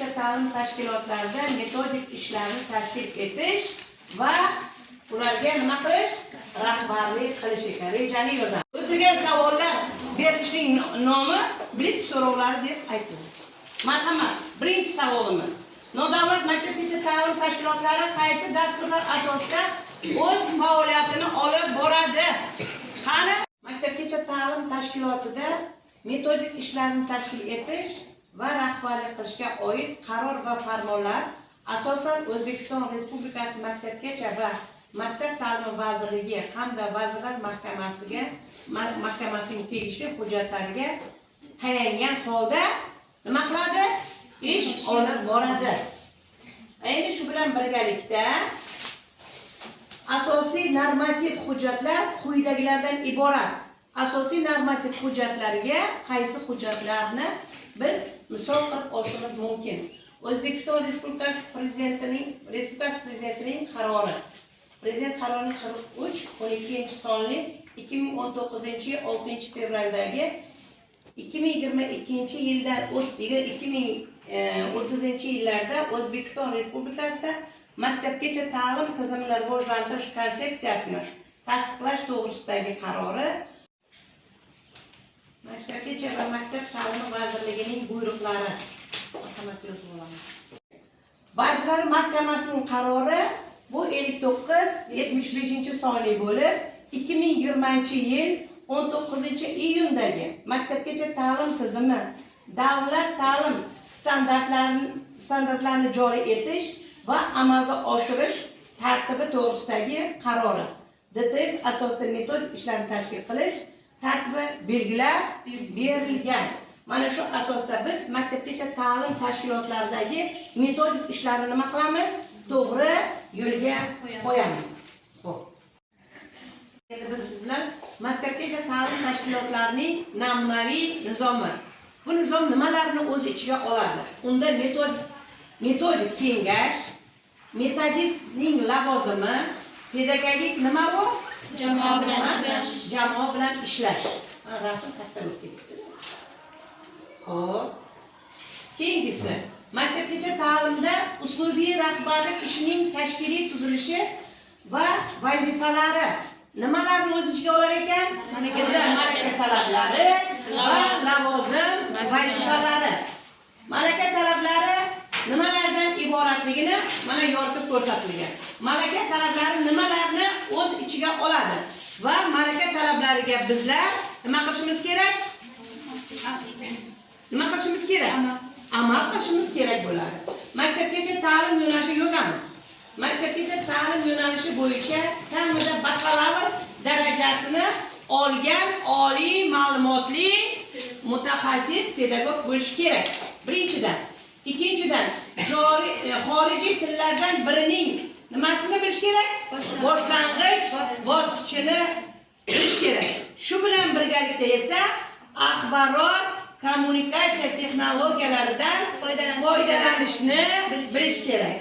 maktabgacha ta'lim tashkilotlarida metodik ishlarni tashkil etish va ularga nima qilish? Rahbarlik qilish ekan. Rejani yozamiz. O'tilgan savollar berishning nomi blitz so'rovlari deb aytiladi. Marhamat, birinchi savolimiz. Nodavlat maktabgacha ta'lim tashkilotlari qaysi dasturlar asosida o'z faoliyatini olib boradi? Qani? Maktabgacha ta'lim tashkilotida metodik ishlarni tashkil etish va rahbarlik qilishga oid qaror va farmonlar asosan O'zbekiston Respublikasi Maktabgacha va Maktab ta'limi vazirligi hamda Vazirlar Mahkamasining tegishli hujjatlariga tayangan holda nima qiladi? Ish olib boradi. Endi shu bilan birgalikda asosiy normativ hujjatlar quyidagilardan iborat. Asosiy normativ hujjatlariga qaysi hujjatlarni biz misol qilib olishimiz mumkin? O'zbekiston Respublikasi Prezidentining qarori. Prezident qarorining 43-12-sonli 2019-yil 6-fevraldagi 2022-yildan 2030-yillarda O'zbekiston Respublikasida maktabgacha ta'lim tizimini rivojlantirish konsepsiyasini tasdiqlash to'g'risidagi qarori, Maktabgacha va Maktab ta'limi vazirligining buyruqlari. Vazirlar Mahkamasining qarori bu 59-75-sonli bo'lib 2020-yil 19-iyundagi maktabgacha ta'lim tizimi davlat ta'lim standartlarini joriy etish va amalga oshirish tartibi to'g'risidagi qarori. DTS asosida metodik ishlarni tashkil qilish tartibi belgilab berilgan. Mana shu asosda biz maktabgacha ta'lim tashkilotlaridagi metodik ishlarni nima qilamiz? To'g'ri yo'lga qo'yamiz. Xo'p. Endi biz siz bilan maktabgacha ta'lim tashkilotlarining namunaviy nizomi. Bu nizom nimalarni o'z ichiga oladi? Unda metodik kengash, metodistning lavozimi, pedagogik nima bu? Jamoa bilan ishlash. Rasm katta bo'lib ketdi. Xo'p. Keyingisi, maktabgacha ta'limda uslubiy rahbarlik ishining tashkiliy tuzilishi va vazifalari nimalarni o'z ichiga olar ekan? Malaka talablari va lavozim vazifalari. Malaka talablari nimalardan iboratligini mana yoritib ko'rsatilgan. Malaka talablari nimalarni o'z ichiga oladi va malaka talablariga bizlar nima qilishimiz kerak? Nima qilishimiz kerak? Amal qilishimiz kerak bo'ladi. Maktabgacha ta'lim yo'nalishi yozamiz. Maktabgacha ta'lim yo'nalishi bo'yicha kamida bakalavr darajasini olgan oliy ma'lumotli mutaxassis pedagog bo'lish kerak. Birinchidan. Ikkinchidan, xorijiy tillardan birining nimasini bilish kerak? Boshlang'ich bosqichini bilish kerak. Shu bilan birgalikda esa axborot kommunikatsiya texnologiyalaridan foydalanishni bilish kerak.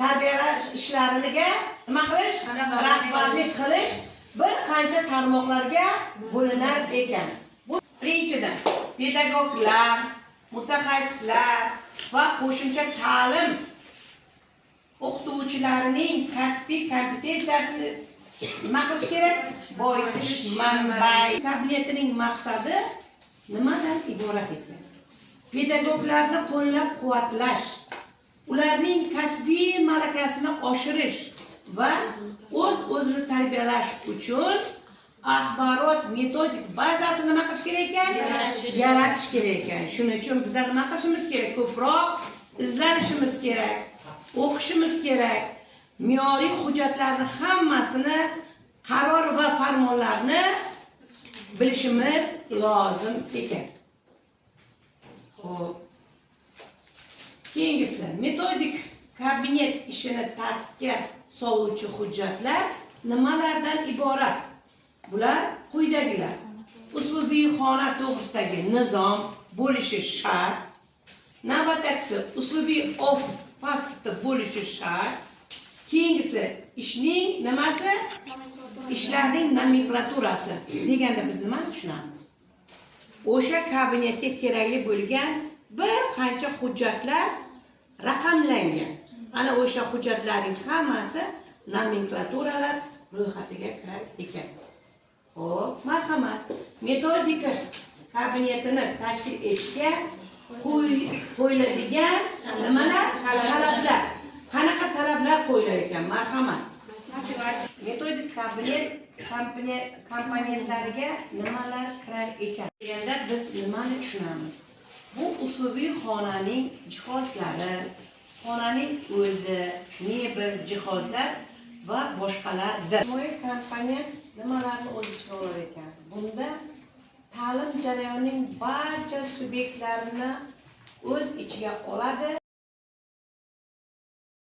Tarbiyalash ishlariga nima qilish? Rahbarlik qilish bir qancha tarmoqlarga bo'linar ekan. Bu birinchidan, pedagoglar, mutaxassislar va qo'shimcha ta'lim o'qituvchilarining kasbiy kompetensiyasini nima qilish kerak? Boyitish manbai kabinetining maqsadi nimadan iborat ekan? Pedagoglarni qo'llab-quvvatlash, ularning kasbiy malakasini oshirish va o'z-o'zini tarbiyalash uchun axborot metodik bazasini nima qilish kerak ekan? Yaratish kerak ekan. Shuning uchun bizlar nima qilishimiz kerak? Ko'proq izlanishimiz kerak, o'qishimiz kerak. Me'yoriy hujjatlarni hammasini, qaror va farmonlarni bilishimiz lozim ekan. Xo'p. Keyingisi, metodik kabinet ishini tartibga soluvchi hujjatlar nimalardan iborat? Bular quyidagilar. Uslubiy xona to'g'risidagi nizom bo'lishi shart. Navbatdagisi, uslubiy ofis pasporti bo'lishi shart. Keyingisi, ishning nimasi? Ishlarning nomenklaturasi deganda biz nimani tushunamiz? O'sha kabinetga kerakli bo'lgan bir qancha hujjatlar raqamlangan. Ana o'sha hujjatlarning hammasi nomenklaturalar ro'yxatiga kirar ekan. Xo'p, marhamat. Metodika kabinetini tashkil etishga qo'yiladigan nimalar? Talablar. Qanaqa talablar qo'yilar ekan? Marhamat. Metodik komponentlariga nimalar kirar ekan deganda biz nimani tushunamiz? Bu uslubiy xonaning jihozlari, xonaning o'zi, mebel, jihozlar va boshqalardir. Ijtimoiy komponent nimalarni o'z ichiga olar ekan? Bunda ta'lim jarayonining barcha subyektlarini o'z ichiga oladi